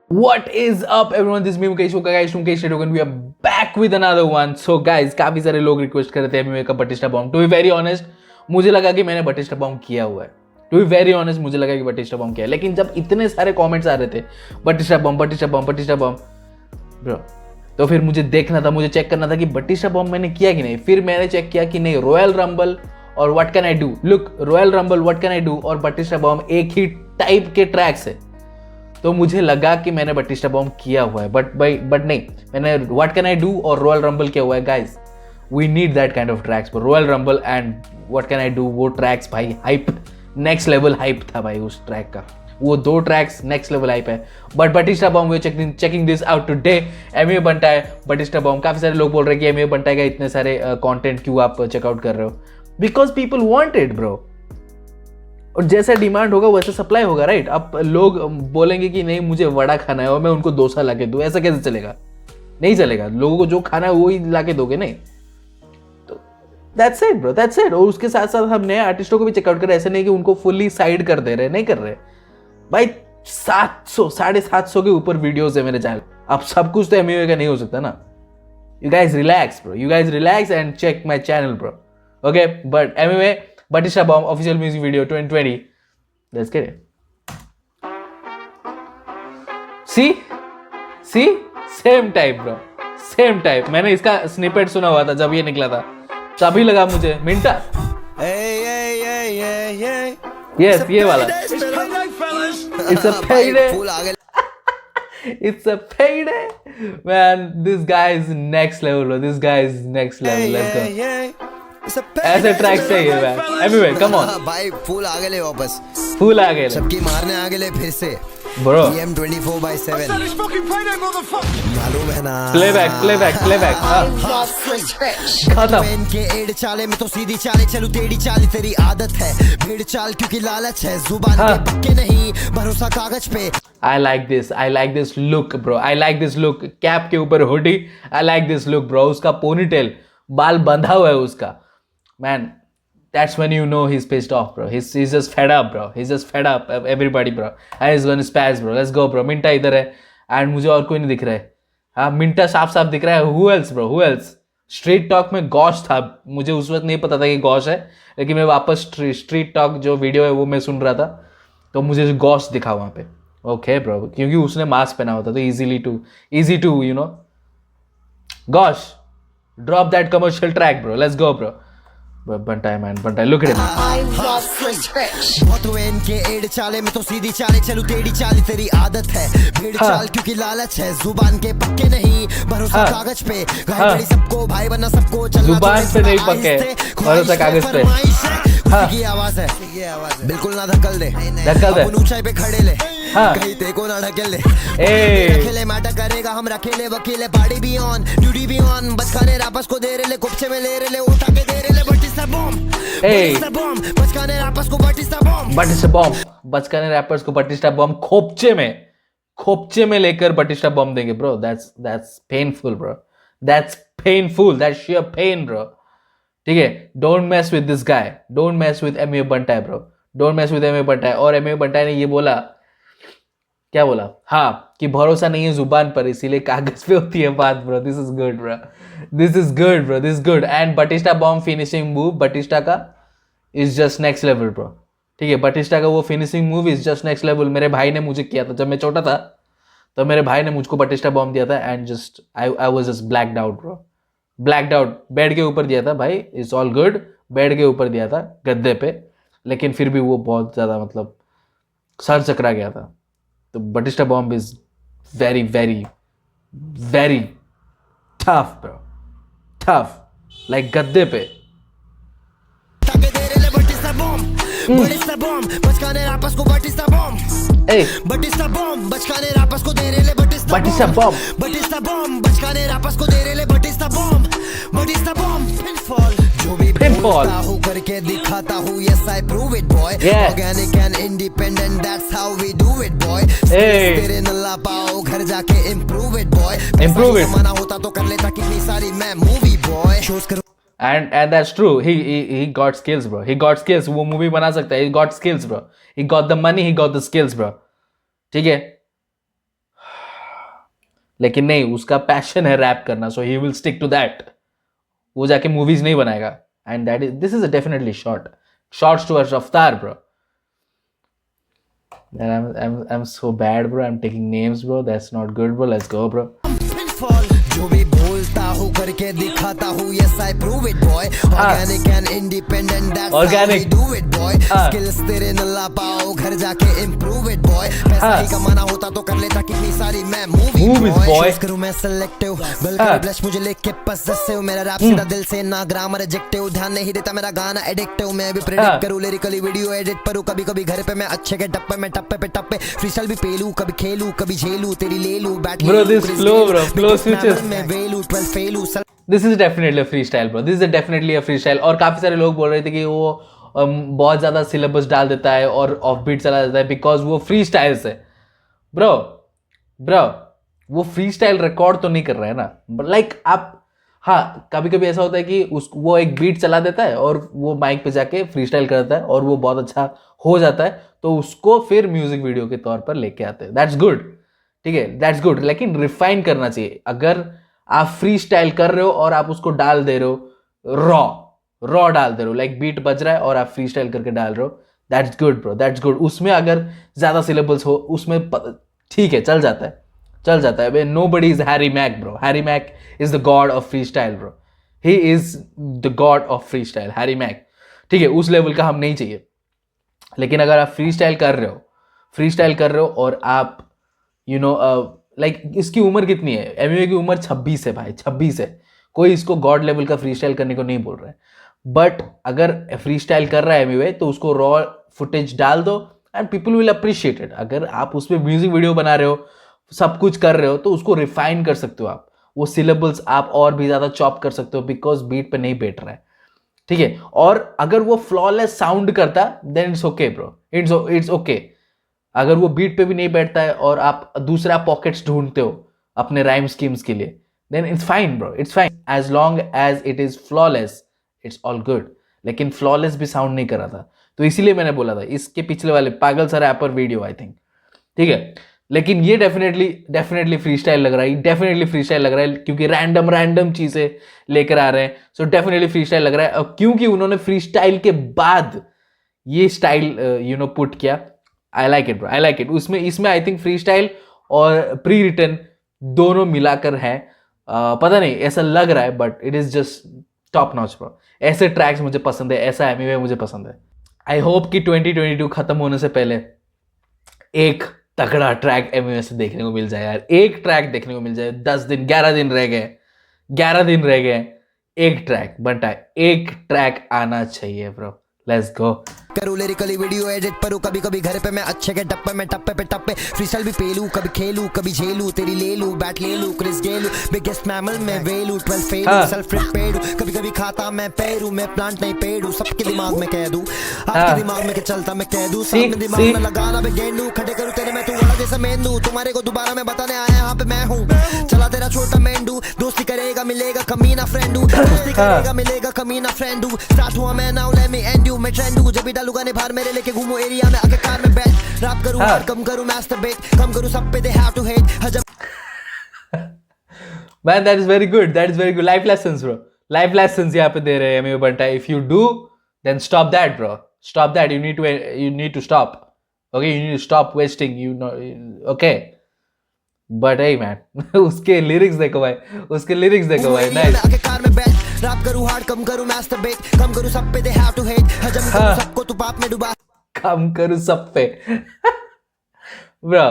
What is up everyone, this is me Mukesh Oka guys, Mukesh Redogan. We are back with another one. So guys, काफी सारे लोग request कर रहे थे MMA का Batista bomb. To be very honest मुझे लगा कि मैंने बटिस्टा बॉम्ब किया हुआ है. टू बी वेरी ऑनेस्ट मुझे लगा कि बटिस्टा बॉम्ब किया है, लेकिन जब इतने सारे कमेंट्स आ रहे थे Batista bomb Batista bomb Batista bomb bro, तो फिर मुझे देखना था, मुझे चेक करना था कि बटिस्टा बॉम्ब मैंने किया कि नहीं. फिर मैंने चेक किया कि नहीं, रॉयल रंबल और what can I do, look royal rumble what can I do और बटिस्टा बॉम्ब एक ही टाइप के ट्रैक्स है. तो मुझे लगा कि मैंने बटिस्टा बॉम्ब किया हुआ है, बट नहीं, मैंने व्हाट कैन आई डू और रॉयल रंबल किया हुआ है. Guys we need that kind of tracks. Royal Rumble and what can I do, वो ट्रैक्स भाई हाइप, नेक्स्ट लेवल हाइप था भाई उस ट्रैक का. वो दो ट्रैक्स नेक्स्ट लेवल हाइप है. But Batista bomb we checking this out today. एमए बनता है बटिस्टा बॉम्ब. काफी सारे लोग बोल रहे हैं कि एमए बनता है, इतने सारे कंटेंट क्यों आप चेकआउट कर रहे हो? Because people want it bro, और जैसा डिमांड होगा वैसा सप्लाई होगा, राइट? अब लोग बोलेंगे कि नहीं मुझे वड़ा खाना है और मैं उनको डोसा ला के दूं, ऐसा कैसे चलेगा? नहीं चलेगा. लोगों को जो खाना है वो ही ला के दोगे नहीं. तो that's it bro, that's it. और उसके साथ साथ हम नए आर्टिस्टों को भी चेकआउट कर रहे हैं. ऐसे नहीं कि उनको फुल्ली साइड कर दे रहे, नहीं कर रहे भाई. 700-750 के ऊपर वीडियोस है मेरे चैनल. अब सब कुछ तो एमयूए का नहीं हो सकता ना. You guys relax bro, you guys relax and check my channel bro. Okay, but Emiway Batista Bomb official music video 2020. Let's get it. See? Same type bro. Same type. मैंने इसका snippet सुना हुआ था जब ये निकला था. तभी लगा मुझे मिंटा. Yes, ये वाला. It's a payday. It's a payday. Man, this guy is next level bro. This guy is next level. Let's go. ऐसे ट्रैक चाहिए मैन. एनीवे कम ऑन भाई, फूल आ गए वापस, फूल आ गए, सबकी मारने आ गए फिर से ब्रो. PM24/7 मालूम है ना. प्लेबैक खत्म. इनके एड चाले में तो सीधी चाले चलू, टेढ़ी चाल तेरी आदत है. भीड़ चाल क्योंकि लालच है, जुबान के पक्के नहीं, भरोसा कागज पे. I like this look bro. I like this look. Cap के ऊपर hoodie. I like this look bro. उसका पोनीटेल, बाल बंधा हुआ है उसका. Man, that's when you know he's pissed off bro. He's just fed up bro. He's just fed up everybody bro. And he's gonna spaz bro. Let's go bro. मिंटा इधर है and मुझे और कोई नहीं दिख रहा है. हाँ, मिंटा साफ साफ दिख रहा है. Who else bro? Who else? Street talk में गॉश था. मुझे उस वक्त नहीं पता था कि गॉश है, लेकिन मैं वापस स्ट्रीट टॉक जो वीडियो है वो मैं सुन रहा था, तो मुझे गॉश दिखा वहाँ पे. ओके ब्रो, क्योंकि उसने मास्क पहना होता तो easy to you know. Gosh, drop that commercial track bro. Let's go bro. बनता है मैन, बनता है. Look at him. बहुत हुए इनके एड चाले में तो सीधी चाले चलू, टेढ़ी चाल तेरी आदत है. भीड़ चाल क्योंकि लालच है, जुबान के पक्के नहीं, भरोसा कागज पे. घाई सबको भाई बना सबको, जुबान पे नहीं पक्के, भरोसा कागज पे. ये आवाज है, बिल्कुल ना धक्कल दे ऊंचाई पे खड़े ले. कहीं देखो ना ढकेल ले. रखेले मैटर करेगा, हम रखेले वकीले. बाड़ी भी ऑन, ड्यूटी भी ऑन, बचकाने रापस को दे रहे ले, कुप्चे में ले रहे ले, उठा के दे रहे ले. बटिस्टा बॉम्ब, बचकाने रैपर्स को बटिस्टा बॉम्ब, खोपचे में लेकर बटिस्टा बॉम्ब देंगे bro. that's painful bro. that's sheer pain bro. ठीक है, don't mess with this guy, don't mess with Emiway Bantai bro, don't mess with Emiway Bantai. और एमए बंटाई ने ये बोला, क्या बोला? हाँ, कि भरोसा नहीं है जुबान पर, इसीलिए कागज पे होती है बात bro. This is good bro, this is good. And Batista bomb finishing move Batista का is just next level bro. ठीक है, बटिस्टा का वो finishing move is just next level. मेरे भाई ने मुझे किया था जब मैं छोटा था, तो मेरे भाई ने मुझको बटिस्टा बॉम्ब दिया था and just I was just blacked out bro. Blacked out. Bed के ऊपर दिया था भाई, इट्स ऑल गुड. बेड के ऊपर दिया था गद्दे पे, लेकिन फिर भी वो बहुत ज़्यादा मतलब सर चकरा गया था. तो Batista bomb is very tough bro, tough like गद्दे पे. बटिस्टा बॉम्ब, बचकाने रैपर्स को बटिस्टा बॉम्ब. बटिस्टा बॉम्ब, बचकाने रैपर्स को दे रहे ले. बटिस्टा बॉम्ब, बचकाने रैपर्स को दे रहे ले. Batista bomb, pinfall. जो भी बोलता हूँ करके दिखाता हूँ. Yes I prove it boy. Organic and independent, that's how we do it boy. तेरे नल्ला पाओ घर जाके improve it boy. मना होता तो कर लेता कितनी सारी मैं मूवी boy. शोज करो. And that's true. He got skills bro. He got skills. वो मूवी बना सकता है. He got skills bro. He got the money. He got the skills bro. ठीक है. लेकिन नहीं, उसका पैशन है रैप करना, so he will stick to that. वो जाके मूवीज नहीं बनाएगा. And that is, this is definitely shots to Raftaar bro. I'm so bad bro, I'm taking names bro, that's not good bro, let's go bro. जो भी बोलता हूँ करके दिखाता हूँ, yes I prove it boy, organic and independent, that's Organic. how we do it boy, skills तेरे न ला पाओ घर जाके improve it boy, पैसा ही कमाना होता तो कर लेता कितनी सारी मैं movies boy, choose करूँ मैं selective, बल्कि ब्लश मुझे लेके possessive, मेरा रैप सीधा दिल से ना ग्रामर एडजेक्टिव, ध्यान नहीं देता मेरा गाना एडिक्टिव, मैं भी प्रेडिक्ट करूँ लिरिकली वीडियो एडिट करूँ, कभी कभी घर पे मैं अच्छे के टप्पे में टप्पे पे टप्पे फ्रीस्टाइल भी पेलू, कभी खेलू कभी झेलू, तेरी ले लू bat Bro, this flow switches. This is definitely a freestyle bro, this is definitely a freestyle. और काफी सारे लोग बोल रहे थे कि वो बहुत ज्यादा सिलेबस डाल देता है और ऑफ बीट चला जाता है बिकॉज वो फ्री स्टाइल से. ब्रो वो फ्री स्टाइल रिकॉर्ड तो नहीं कर रहा है ना, लाइक आप, हाँ कभी कभी ऐसा होता है कि वो एक बीट चला देता है और वो माइक पे जाके फ्री स्टाइल करता है और वो बहुत अच्छा हो जाता है, तो उसको फिर म्यूजिक वीडियो के तौर पर लेके आते हैं. दैट्स गुड, ठीक है, दैट्स गुड, लेकिन रिफाइन करना चाहिए. अगर आप फ्री स्टाइल कर रहे हो और आप उसको डाल दे रहे हो, रॉ डाल दे रहे हो, लाइक बीट बज रहा है और आप फ्री स्टाइल करके डाल रहे हो, that's good bro, that's good. उसमें अगर ज्यादा सिलेबल्स हो उसमें ठीक है, चल जाता है. Nobody is Harry Mack bro, Harry Mack is the god of free style bro, he is the god of free style, Harry Mack, ठीक है, उस लेवल का हम नहीं चाहिए. लेकिन अगर आप फ्री स्टाइल कर रहे हो और आप यू नो लाइक इसकी उम्र कितनी है, एमवे की उम्र 26 है भाई, 26 है, कोई इसको गॉड लेवल का फ्री स्टाइल करने को नहीं बोल रहा है. बट अगर फ्री स्टाइल कर रहा है एमवे तो उसको रॉ फुटेज डाल दो and people will appreciate it. अगर आप उसमें म्यूजिक वीडियो बना रहे हो, सब कुछ कर रहे हो, तो उसको रिफाइन कर सकते हो आप, वो सिलेबल्स आप और भी ज्यादा चॉप कर सकते हो बिकॉज बीट पे नहीं बैठ रहा है, ठीक है. और अगर वो फ्लॉलेस साउंड करता then it's okay bro, it's okay. अगर वो बीट पे भी नहीं बैठता है और आप दूसरा पॉकेट्स ढूंढते हो अपने राइम स्कीम्स के लिए, then it's fine bro, it's fine, as long as it is flawless, it's all good. लेकिन फ्लॉलेस भी साउंड नहीं कर रहा था, तो इसीलिए मैंने बोला था इसके पिछले वाले पागल सा रैपर वीडियो आई थिंक, ठीक है. लेकिन ये डेफिनेटली फ्री स्टाइल लग रहा है, क्योंकि रैंडम चीजें लेकर आ रहे हैं, सो डेफिनेटली फ्री स्टाइल लग रहा है. और क्योंकि उन्होंने फ्री स्टाइल के बाद ये स्टाइल पुट किया, I like it bro, I like it. इसमें आई थिंक फ्री स्टाइल और प्री रिटन दोनों मिलाकर है, पता नहीं ऐसा लग रहा है, but it is just top notch bro. ऐसे ट्रैक्स मुझे पसंद है, ऐसा एमवे मुझे पसंद है. आई होप कि 2022 खत्म होने से पहले एक तगड़ा ट्रैक एमवे से देखने को मिल जाए यार, एक ट्रैक देखने को मिल जाए. 10 दिन 11 दिन रह गए, एक ट्रैक बनता है, एक ट्रैक आना चाहिए ब्रो, लेट्स गो. करूँ लिरिकली वीडियो एडिट करूँ, कभी कभी घर पे मैं अच्छे के टप्पे पे टप्पे फ्रीस्टाइल भी पेलू, कभी खेलू कभी झेलू, तेरी ले लू बैट ले लू, क्रिस गेलू, बिगेस्ट मैमल मैं वेलू, 12 फेलू, सेल्फ प्रिपेयर्ड, कभी कभी खाता मैं पेरू, मैं प्लांट नहीं पेड़ू, सबके दिमाग में कह दूं, आपके दिमाग में के चलता मैं कह दूं, सामने दिमाग में लगाना भी गेंडू, खड़े करूँ तेरे मैं तू वाला जैसा मेंदू, तुम्हारे को दोबारा मैं बताने आया यहाँ पे मैं हूँ, चला तेरा छोटा मेंडू, दोस्ती करेगा मिलेगा कमीना फ्रेंडू, दोस्ती करेगा मिलेगा कमीना फ्रेंडू, स्टार्ट हुआ मैं now let me and you, मैं ट्रेंडू, जब भी डालूगा ने बाहर मेरे लेके घूमो एरिया में आके कार में बैठ, रैप करूं हार्ड कम करूं मास्टरबेट, कम करूं सब पे दे हैव टू हेट हजम. Man, that is very good, life lessons bro, life lessons यहाँ पे दे रहे हैं Amway बंटा. If you do then stop that bro, stop that, you need to stop, okay, you need to stop wasting, okay. But hey man, उसके lyrics देखो भाई, nice. आके car में बैठ, रैप करूं हार्ड कम करूं मास्टरबेट, कम करूं सब पे दे हैव टू हेट हजम करूं सबको तू पाप में डुबा, कम करूं सब पे. ब्रो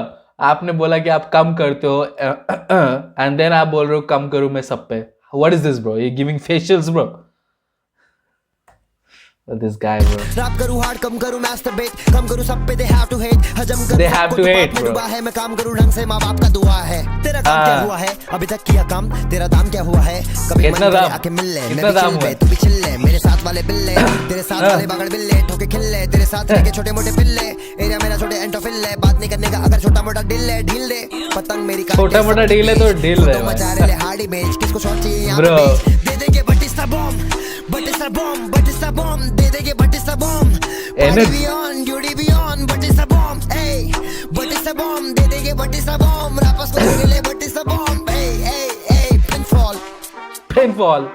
आपने बोला कि आप कम करते हो एंड देन आप बोल रहे हो कम करूं मैं सब पे. What is this bro, you giving facials bro, this guy bro. Rap करूं हार्ड कम करूं मास्टरबेट, कम करूं सब पे दे हैव टू हेट हजम करूं they have to hate bro. है मैं काम करूं ढंग से, माँ बाप का दुआ है, तेरा काम क्या हुआ है अभी तक किया काम, तेरा दाम क्या हुआ है, कभी मन करे आके मिल ले, मैं भी चिल बे तू भी चिल ले, मेरे साथ वाले बिल्ले तेरे साथ वाले बगड़ बिल्ले, ठोके खिल्ले तेरे साथ के छोटे मोटे पिल्ले, एरिया मेरा छोटे एंटोफिल्ले, बात नहीं करने का अगर छोटा मोटा ढील दे, पतंग मेरी छोटा मोटा ढील है तो ढील रहे मचा रहे हार्डी बेच, किसको शॉट चाहिए यहाँ पे दे देंगे बटिस्टा बॉम्ब दे देंगे Batista bomb, party on duty भी ऑन बटिस्टा बॉम्ब, ए बटिस्टा बॉम्ब दे देंगे बटिस्टा बॉम्ब, रैपर्स को मिले Batista Batista bomb, hey, hey, hey, pinfall. Pinfall.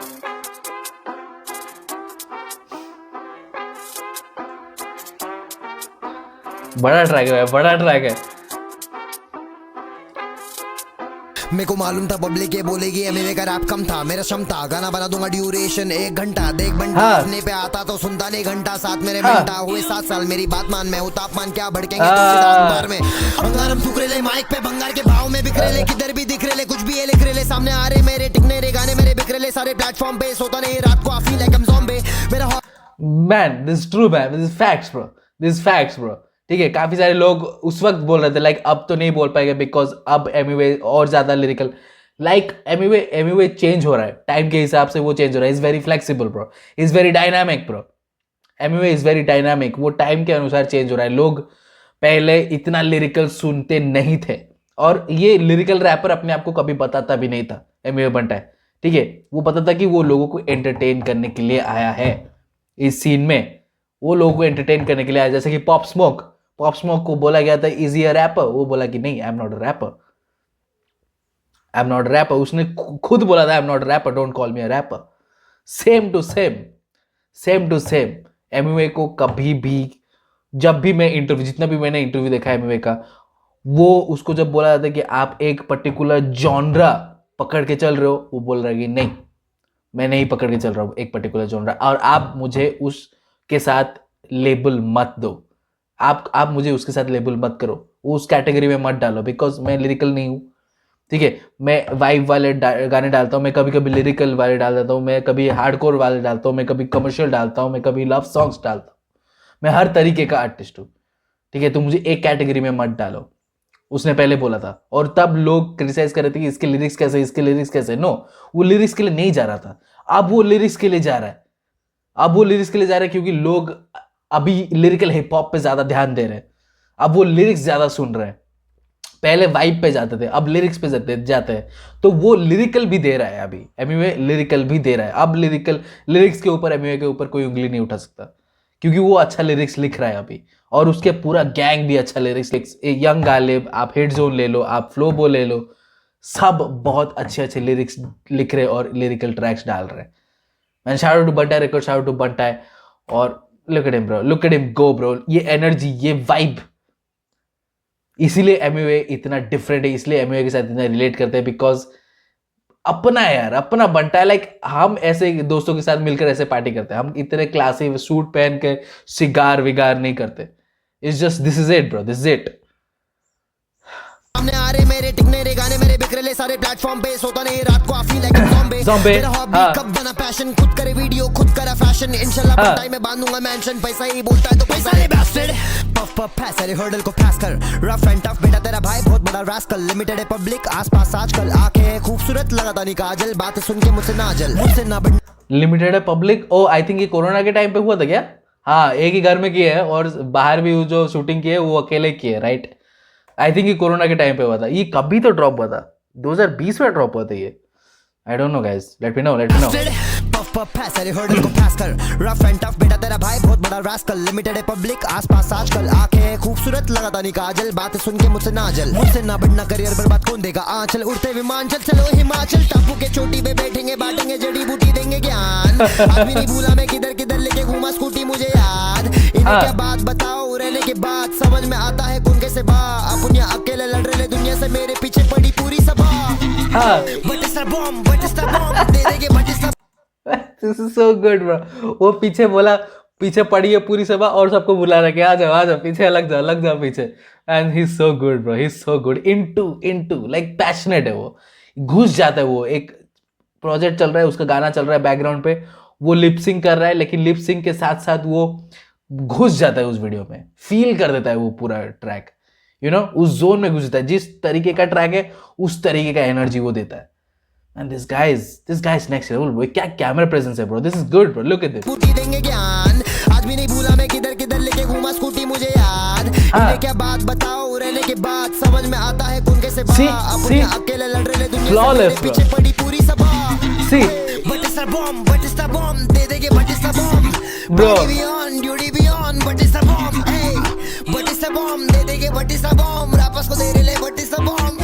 बड़ा ट्रैक है, बड़ा ट्रैक है. मेरे को मालूम था पब्लिक ये बोलेगी एमवे का रैप कम था, मेरा क्षमता गाना बना दूंगा ड्यूरेशन 1 घंटा. देख बंटा हाँ. अपने पे आता तो सुनता नहीं घंटा. साथ मेरे हाँ. घंटा हुए 7 साल मेरी बात मान. मैं हूँ तापमान क्या भड़केंगे तुमसे दांत मार में. अंगारम फूक ले माइक पे भंगार के भाव में बिखरे ले. किधर भी दिख रहे कुछ भी ये लिख रहे सामने आ रहे मेरे टिकने रे गाने मेरे बिखरे ले सारे प्लेटफॉर्म पे. सोता नहीं रात को I feel like I am zombie. मेरा Man, this is true man, this is facts bro, this is facts bro. ठीक है, काफी सारे लोग उस वक्त बोल रहे थे लाइक अब तो नहीं बोल पाएंगे बिकॉज अब एमवे और ज्यादा लिरिकल. लाइक एमवे चेंज हो रहा है टाइम के हिसाब से, वो चेंज हो रहा है. Is very flexible bro, is very dynamic bro. Amway is very dynamic, वो टाइम के अनुसार चेंज हो रहा है. लोग पहले इतना लिरिकल सुनते नहीं थे और ये लिरिकल रैपर अपने आप को कभी बताता भी नहीं था. एमवे बंटा है, ठीक है, वो पता था कि वो लोगों को एंटरटेन करने के लिए आया है इस सीन में. वो लोगों को एंटरटेन करने के लिए आया. जैसे कि पॉप स्मोक को बोला गया था इज ही अ रैपर, वो बोला कि नहीं I am not a rapper, I am not a rapper. उसने खुद बोला था I am not a rapper, don't call me a rapper. Same to same Amway को कभी भी जब भी मैं इंटरव्यू, जितना भी मैंने इंटरव्यू देखा एमवे का, वो उसको जब बोला जाता है कि आप एक पर्टिकुलर जॉनरा पकड़ के चल रहे हो, वो बोल रहा है कि नहीं मैं नहीं पकड़ के चल रहा हूँ एक पर्टिकुलर जॉनरा और आप मुझे उसके साथ लेबल मत दो. आप मुझे उसके साथ लेबल मत करो, उस कैटेगरी में मत डालो बिकॉज मैं लिरिकल नहीं हूँ. ठीक है, मैं वाइब वाले गाने डालता हूँ, मैं कभी कभी लिरिकल वाले डाल देता हूँ, मैं कभी हार्डकोर वाले डालता हूँ, मैं कभी कमर्शियल डालता हूँ, मैं कभी लव सॉन्ग्स डालता हूँ. मैं हर तरीके का आर्टिस्ट हूँ. ठीक है, तो मुझे एक कैटेगरी में मत डालो, उसने पहले बोला था. और तब लोग क्रिटिसाइज कर रहे थे कि इसके लिरिक्स कैसे, इसके लिरिक्स कैसे. नो, वो लिरिक्स के लिए नहीं जा रहा था, अब वो लिरिक्स के लिए जा रहा है. अब वो लिरिक्स के लिए जा रहा है क्योंकि लोग अभी लिरिकल हिप हॉप पे ज्यादा ध्यान दे रहे हैं. अब वो लिरिक्स ज्यादा सुन रहे हैं. पहले वाइब पे जाते थे, अब लिरिक्स पे जाते हैं. तो वो लिरिकल भी दे रहा है. अभी एमवे लिरिकल भी दे रहा है. अब लिरिक्स के ऊपर एमवे के ऊपर कोई उंगली नहीं उठा सकता क्योंकि वो अच्छा लिरिक्स लिख रहा है अभी. और उसके पूरा गैंग भी अच्छा लिरिक्स. यंग गालिब, आप हिट जोन ले लो, आप फ्लोबो ले लो, सब बहुत अच्छे लिरिक्स लिख रहे और लिरिकल ट्रैक्स डाल रहे हैं. Man shout out to Bantai record, shout out to Bantai है. और look at him bro, look at him go bro. ये एनर्जी, ये वाइब, इसीलिए एमवे इतना डिफरेंट है, इसलिए एमवे के साथ इतना रिलेट करते हैं बिकॉज अपना है यार, अपना बंटा है. लाइक हम ऐसे दोस्तों के साथ मिलकर ऐसे पार्टी करते हैं. हम इतने क्लासी सूट पहन के सिगार विगार नहीं करते. It's just this is it bro, this is it. सामने आ रहे मेरे टिकने रे गाने मेरे बिखरे ले सारे प्लेटफॉर्म पे. सोता नहीं रात को आई फील लाइक ज़ॉम्बी. मेरा हॉबी कब बना पैशन, खुद करे वीडियो खुद करा फैशन. इंशाल्लाह पटाई में बांधूंगा मेंशन. पैसा ही बोलता है तो पैसा ले बैस्टेड. पफ पफ है सारे हर्डल को पास कर. रफ एंड टफ बेटा तेरा भाई बहुत बड़ा रास्कल. लिमिटेड है पब्लिक आसपास आजकल. आंखें खूबसूरत लगाता नहीं काजल. बात सुन के मुझसे नाजल, मुझसे ना बन. लिमिटेड है पब्लिक. ओ आई थिंक ये कोरोना के टाइम पे हुआ था क्या? हाँ, एक ही घर में किए है और बाहर भी जो शूटिंग की है वो अकेले की है. राइट, आई थिंक ये कोरोना के टाइम पे हुआ था. ये कभी तो ड्रॉप हुआ था, 2020 में ड्रॉप हुआ था ये. I don't know guys, let me know. Puff puff है सारे हर्डल को पास कर. रफ एंड टफ बेटा तेरा भाई बहुत बड़ा रास्कल. लिमिटेड है पब्लिक आसपास आजकल. आंखें खूबसूरत लगाता नहीं काजल. बात सुन के मुझसे नाजल, मुझसे ना बढ़ना करियर बर्बाद कौन देगा आंचल. उड़ते विमान चल चलो हिमाचल. टापू के चोटी पे बैठेंगे बांटेंगे जड़ी बूटी देंगे ज्ञान. अभी नहीं भूला मैं किधर किधर लेके घूमा स्कूटी मुझे याद. इन्हें क्या बात बताओ रहने के बाद समझ में आता है कौन कैसे बा. अपन यहाँ अकेले लड़ रहे दुनिया से, मेरे पीछे पड़ी पूरी सभा. बटिस्टा बॉम्ब दे देंगे Batista. This is so good bro. वो पीछे बोला, पीछे पड़ी है पूरी सभा और सबको बुला रहा है कि आ जाओ पीछे, लग जाओ पीछे. And he is so good bro, he is so good. Into like passionate है वो, घुस जाता है वो. एक प्रोजेक्ट चल रहा है, उसका गाना चल रहा है बैकग्राउंड पे, वो लिपसिंग कर रहा है लेकिन लिपसिंग के साथ साथ वो घुस जाता है उस वीडियो में. फील कर देता है वो पूरा ट्रैक, यू नो, उस जोन में घुस जाता है. जिस तरीके का ट्रैक है उस तरीके का एनर्जी वो देता है. And this guy is next level bro. क्या कैमरा प्रेजेंस है bro. This is good bro. Look at this. Scooty देंगे ज्ञान. आज भी नहीं भूला मैं किधर किधर लेके घूमा स्कूटी मुझे याद. इन्हें क्या बात बताओ रहने के बाद समझ में आता है कौन कैसे बा. अपने अकेले लड़ रहे दुनिया से, मेरे पीछे पड़ी पूरी सभा. बटिस्टा बॉम्ब दे देंगे बटिस्टा बॉम्ब. Bro. ड्यूटी भी on Batista bomb. Batista bomb दे देंगे बटिस्टा बॉम्ब. रापस को दे रहे Batista bomb.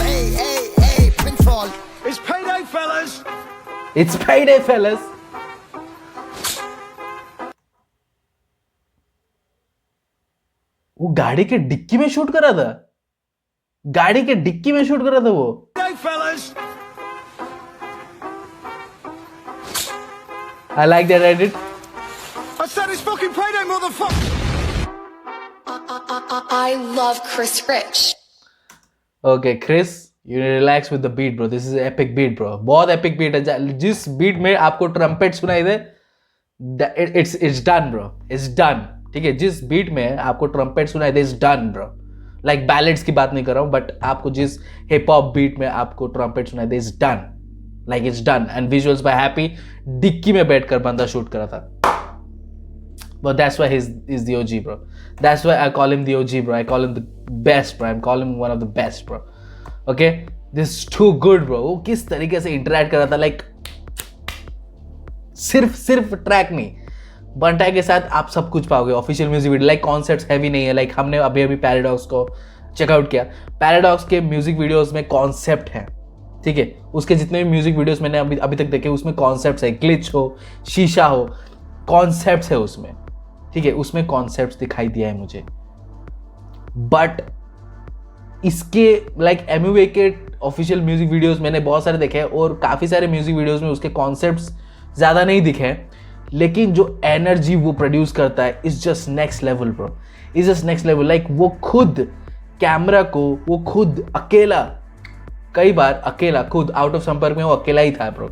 Pinfall. call. It's payday, fellas. It's payday, fellas. वो गाड़ी के डिक्की में शूट करा था, गाड़ी के डिक्की में शूट करा था वो. Payday, fellas. I like that edit. I said it's fucking payday, motherfucker. I love Chris Rich. Okay, Chris, you relax with the beat, bro. This is epic beat, bro. बहुत epic beat है. जिस beat में आपको trumpet सुनाई दे, it's done, bro. It's done. ठीक है, जिस beat में आपको ट्रम्पेट सुनाई दे, it's done, bro. Like ballads की बात नहीं कर रहा हूँ, but आपको जिस hip hop beat में आपको ट्रम्पेट सुनाई दे, it's done. Like it's done. And visuals by Happy, डिक्की में बैठकर बंदा शूट करा था. But that's why he's the OG, bro. That's why I call him the OG, bro. I call him the best, bro. I call him one of the best, bro. Okay? This is too good, bro. वो किस तरीके से interact कर रहा था, like सिर्फ track नहीं, बंटाई के साथ आप सब कुछ पाओगे. Official music video, like concepts heavy नहीं है. लाइक हमने अभी पैराडॉक्स को चेकआउट किया. पैराडॉक्स के म्यूजिक वीडियोस में कॉन्सेप्ट है, ठीक है. उसके जितने भी म्यूजिक वीडियोस मैंने अभी तक देखे, उसमें कॉन्सेप्ट्स है. ग्लिच हो, शीशा हो, कॉन्सेप्ट्स है उसमें, ठीक है. उसमें कॉन्सेप्ट्स दिखाई दिया है मुझे. बट इसके लाइक एमयूए के ऑफिशियल म्यूजिक वीडियोस मैंने बहुत सारे देखे हैं, और काफ़ी सारे म्यूजिक वीडियोस में उसके कॉन्सेप्ट्स ज़्यादा नहीं दिखे हैं, लेकिन जो एनर्जी वो प्रोड्यूस करता है is just next level, bro. Is just next level. Like वो खुद कैमरा को, वो खुद अकेला, कई बार अकेला, खुद आउट ऑफ संपर्क में वो अकेला ही था, ब्रो.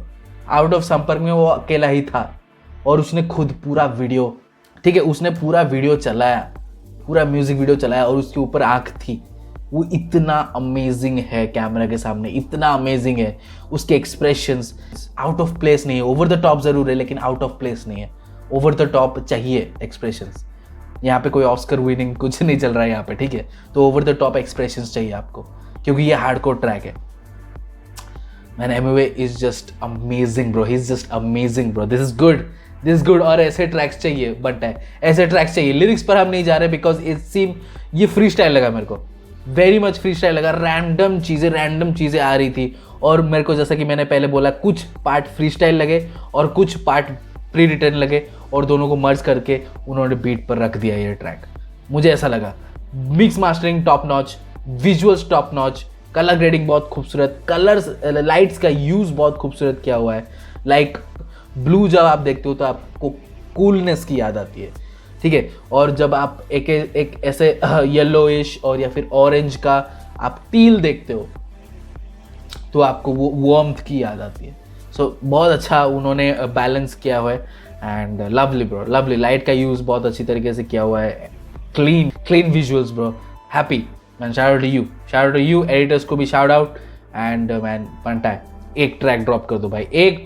आउट ऑफ संपर्क में वो अकेला ही था, और उसने खुद पूरा वीडियो, ठीक है, उसने पूरा वीडियो चलाया, पूरा म्यूजिक वीडियो चलाया, और उसके ऊपर आंख थी. वो इतना अमेजिंग है कैमरा के सामने, इतना अमेजिंग है. उसके एक्सप्रेशंस आउट ऑफ प्लेस नहीं है. ओवर द टॉप जरूर है, लेकिन आउट ऑफ प्लेस नहीं है. ओवर द टॉप चाहिए एक्सप्रेशंस. यहाँ पे कोई ऑस्कर विनिंग कुछ नहीं चल रहा है यहाँ पे, ठीक है. तो ओवर द टॉप एक्सप्रेशंस चाहिए आपको, क्योंकि ये हार्डकोर ट्रैक है. Man, Amway is just amazing, bro. He is just amazing, bro. This is good, this is good. और ऐसे ट्रैक्स चाहिए, बट ऐसे ट्रैक्स चाहिए. लिरिक्स पर हम नहीं जा रहे, बिकॉज इट सीम, ये फ्री स्टाइल लगा मेरे को, वेरी मच फ्री स्टाइल लगा. रैंडम चीज़ें आ रही थी, और मेरे को, जैसा कि मैंने पहले बोला, कुछ पार्ट फ्री स्टाइल लगे और कुछ पार्ट प्री रिटर्न लगे, और दोनों को मर्ज करके उन्होंने बीट पर रख दिया ये ट्रैक. मुझे ऐसा लगा. Mix mastering top notch, visuals top notch, colour grading बहुत खूबसूरत, कलर्स, लाइट्स का यूज़ बहुत खूबसूरत किया हुआ है. लाइक ब्लू जब आप देखते हो तो आपको कूलनेस की याद आती है, ठीक है. और जब आप एक ऐसे येलोइश और या फिर ऑरेंज का आप टील देखते हो, तो आपको वो वार्मथ की याद आती है. सो बहुत अच्छा उन्होंने बैलेंस किया हुआ है. And lovely, bro, lovely. Light का यूज़ बहुत अच्छी तरीके से किया हुआ है. Clean visuals, bro. Happy man. Shout out to you editors को भी शाउट आउट. एंड मैन, पंटा है. एक ट्रैक ड्रॉप कर दो भाई, एक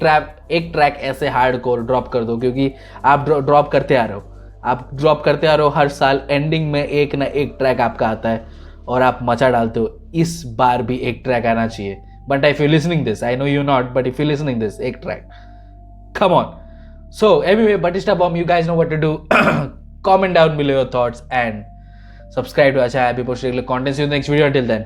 ट्रैक ऐसे हार्डकोर ड्रॉप कर दो, क्योंकि आप ड्रॉप करते आ रहे हो. हर साल एंडिंग में एक ना एक ट्रैक आपका आता है, और आप मचा डालते हो. इस बार भी एक ट्रैक आना चाहिए. But if you listening this, I know you not, but if you listening this, एक track, come on. So anyway, Batista Bomb, you guys know what to do. Comment down below your thoughts and subscribe to our channel. I'll be posting regular content. See you in the next video. Until then,